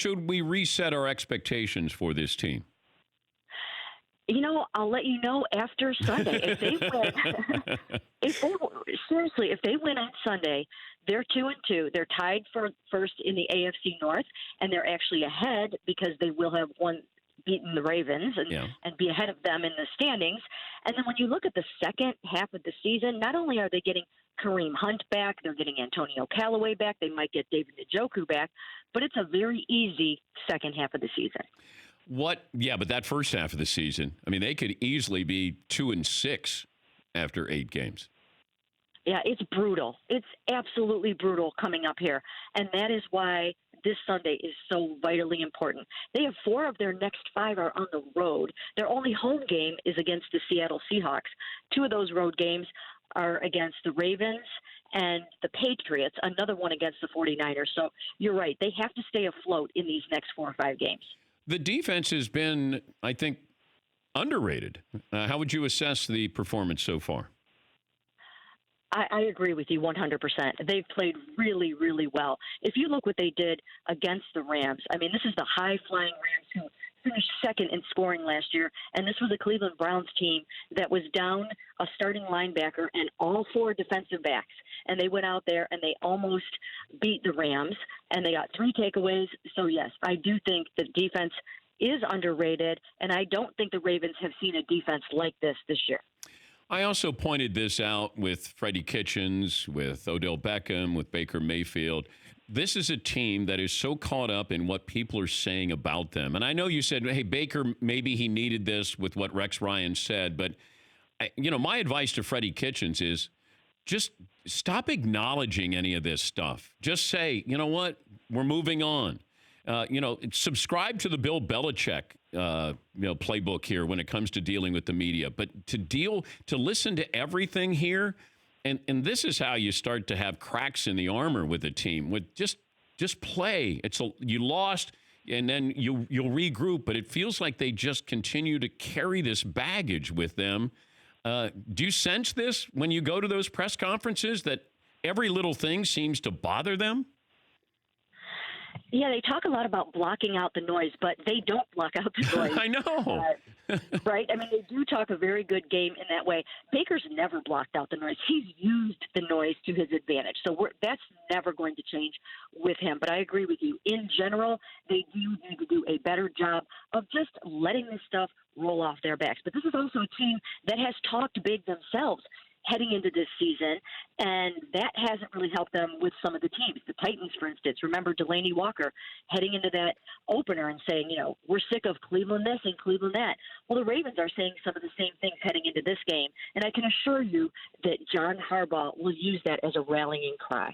should we reset our expectations for this team? I'll let you know after Sunday. If they win, if they win on Sunday, they're 2-2. They're tied for first in the AFC North, and they're actually ahead because they will have beaten the Ravens and be ahead of them in the standings. And then when you look at the second half of the season, not only are they getting Kareem Hunt back, they're getting Antonio Callaway back, they might get David Njoku back, but it's a very easy second half of the season. Yeah, but that first half of the season, I mean, they could easily be 2-6 after 8 games. Yeah, it's brutal. It's absolutely brutal coming up here. And that is why this Sunday is so vitally important. They have 4 of their next 5 are on the road. Their only home game is against the Seattle Seahawks. 2 of those road games are against the Ravens and the Patriots, another one against the 49ers. So you're right. They have to stay afloat in these next 4 or 5 games. The defense has been, I think, underrated. How would you assess the performance so far? I agree with you 100%. They've played really, really well. If you look what they did against the Rams, I mean, this is the high-flying Rams who finished second in scoring last year, and this was a Cleveland Browns team that was down a starting linebacker and all 4 defensive backs. And they went out there and they almost beat the Rams, and they got 3 takeaways. So, yes, I do think the defense is underrated, and I don't think the Ravens have seen a defense like this year. I also pointed this out with Freddie Kitchens, with Odell Beckham, with Baker Mayfield. This is a team that is so caught up in what people are saying about them. And I know you said, hey, Baker, maybe he needed this with what Rex Ryan said. But, my advice to Freddie Kitchens is just stop acknowledging any of this stuff. Just say, you know what, we're moving on. Subscribe to the Bill Belichick, playbook here when it comes to dealing with the media. But to listen to everything here, and this is how you start to have cracks in the armor with a team. With just play. You lost, and then you'll regroup. But it feels like they just continue to carry this baggage with them. Do you sense this when you go to those press conferences that every little thing seems to bother them? Yeah, they talk a lot about blocking out the noise, but they don't block out the noise. I know. Right? I mean, they do talk a very good game in that way. Baker's never blocked out the noise. He's used the noise to his advantage. So that's never going to change with him. But I agree with you. In general, they do need to do a better job of just letting this stuff roll off their backs. But this is also a team that has talked big themselves heading into this season, and that hasn't really helped them with some of the teams. The Titans, for instance, remember Delaney Walker heading into that opener and saying, we're sick of Cleveland this and Cleveland that. Well, the Ravens are saying some of the same things heading into this game, and I can assure you that John Harbaugh will use that as a rallying cry.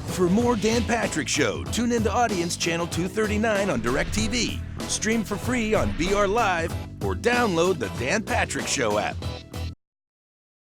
For more Dan Patrick Show, tune into Audience Channel 239 on DirecTV. Stream for free on BR Live or download the Dan Patrick Show app.